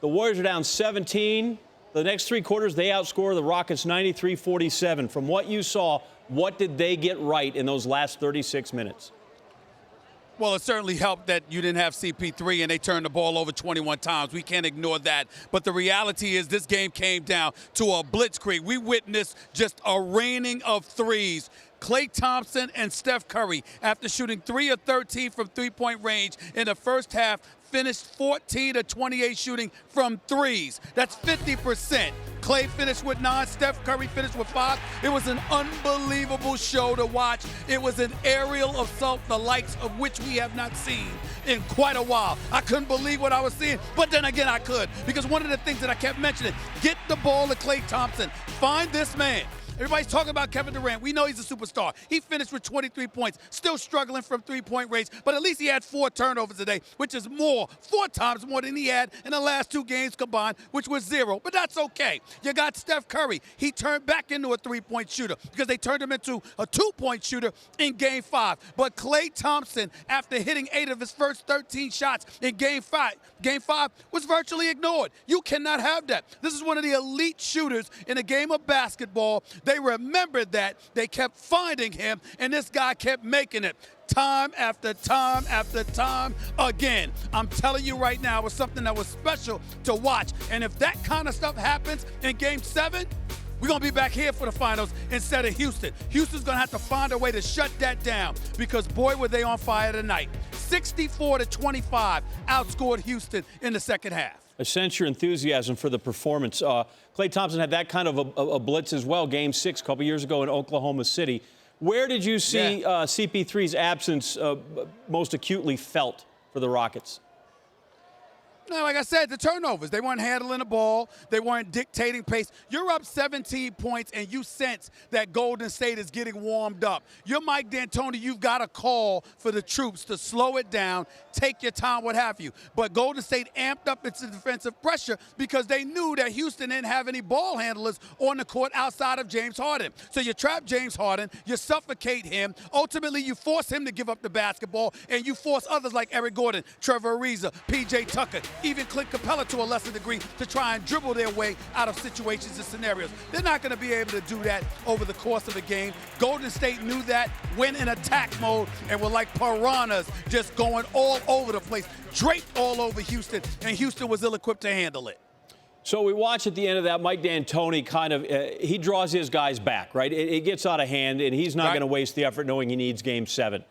The Warriors are down 17. The next three quarters, they outscore the Rockets 93-47. From what you saw, what did they get right in those last 36 minutes? Well, it certainly helped that you didn't have CP3 and they turned the ball over 21 times. We can't ignore that. But the reality is this game came down to a blitzkrieg. We witnessed just a raining of threes. Klay Thompson and Steph Curry, after shooting 3 of 13 from three-point range in the first half, finished 14 of 28 shooting from threes. That's 50%. Klay finished with 9, Steph Curry finished with 5. It was an unbelievable show to watch. It was an aerial assault, the likes of which we have not seen in quite a while. I couldn't believe what I was seeing, but then again I could, because one of the things that I kept mentioning, get the ball to Klay Thompson. Find this man. Everybody's talking about Kevin Durant. We know he's a superstar. He finished with 23 points, still struggling from three-point range, but at least he had 4 turnovers today, which is 4 times more than he had in the last 2 games combined, which was 0. But that's okay. You got Steph Curry. He turned back into a three-point shooter because they turned him into a 2-point shooter in Game 5. But Klay Thompson, after hitting 8 of his first 13 shots in Game 5 was virtually ignored. You cannot have that. This is one of the elite shooters in a game of basketball. They remembered that. They kept finding him, and this guy kept making it time after time after time again. I'm telling you right now, it was something that was special to watch. And if that kind of stuff happens in Game 7, we're going to be back here for the finals instead of Houston. Houston's going to have to find a way to shut that down because, boy, were they on fire tonight. 64-25 outscored Houston in the second half. I sense your enthusiasm for the performance. Klay Thompson had that kind of a blitz as well, Game 6 a couple years ago in Oklahoma City. Where did you see CP3's absence most acutely felt for the Rockets? No, like I said, the turnovers. They weren't handling the ball. They weren't dictating pace. You're up 17 points, and you sense that Golden State is getting warmed up. You're Mike D'Antoni. You've got a call for the troops to slow it down, take your time, what have you. But Golden State amped up its defensive pressure because they knew that Houston didn't have any ball handlers on the court outside of James Harden. So you trap James Harden, you suffocate him. Ultimately, you force him to give up the basketball, and you force others like Eric Gordon, Trevor Ariza, P.J. Tucker, even Clint Capella to a lesser degree to try and dribble their way out of situations and scenarios. They're not going to be able to do that over the course of a game. Golden State knew that, went in attack mode, and were like piranhas just going all over the place, draped all over Houston, and Houston was ill-equipped to handle it. So we watch at the end of that, Mike D'Antoni kind of, he draws his guys back, right? It gets out of hand, and he's not going to waste the effort knowing he needs Game 7.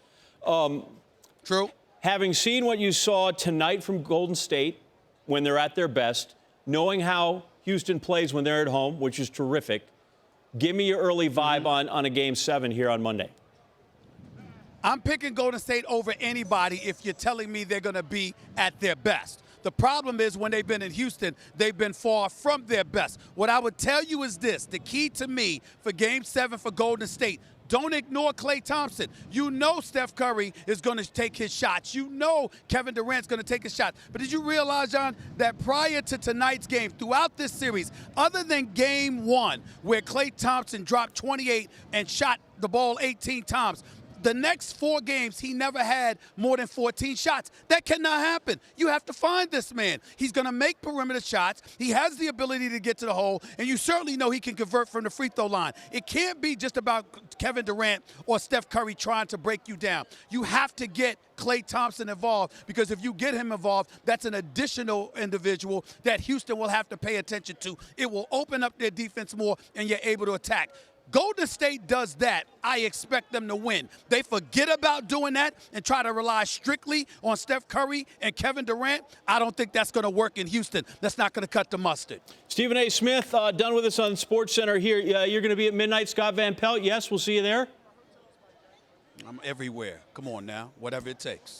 True. Having seen what you saw tonight from Golden State, when they're at their best, knowing how Houston plays when they're at home, which is terrific, give me your early vibe on a Game 7 here on Monday. I'm picking Golden State over anybody if you're telling me they're going to be at their best. The problem is when they've been in Houston, they've been far from their best. What I would tell you is this. The key to me for Game 7 for Golden State, don't ignore Klay Thompson. You know Steph Curry is going to take his shots. You know Kevin Durant's going to take his shot. But did you realize, John, that prior to tonight's game, throughout this series, other than Game 1, where Klay Thompson dropped 28 and shot the ball 18 times, the next 4 games, he never had more than 14 shots. That cannot happen. You have to find this man. He's going to make perimeter shots. He has the ability to get to the hole, and you certainly know he can convert from the free throw line. It can't be just about Kevin Durant or Steph Curry trying to break you down. You have to get Klay Thompson involved, because if you get him involved, that's an additional individual that Houston will have to pay attention to. It will open up their defense more, and you're able to attack. Golden State does that, I expect them to win. They forget about doing that and try to rely strictly on Steph Curry and Kevin Durant. I don't think that's going to work in Houston. That's not going to cut the mustard. Stephen A. Smith, done with us on SportsCenter here. You're going to be at midnight, Scott Van Pelt. Yes, we'll see you there. I'm everywhere. Come on now, whatever it takes.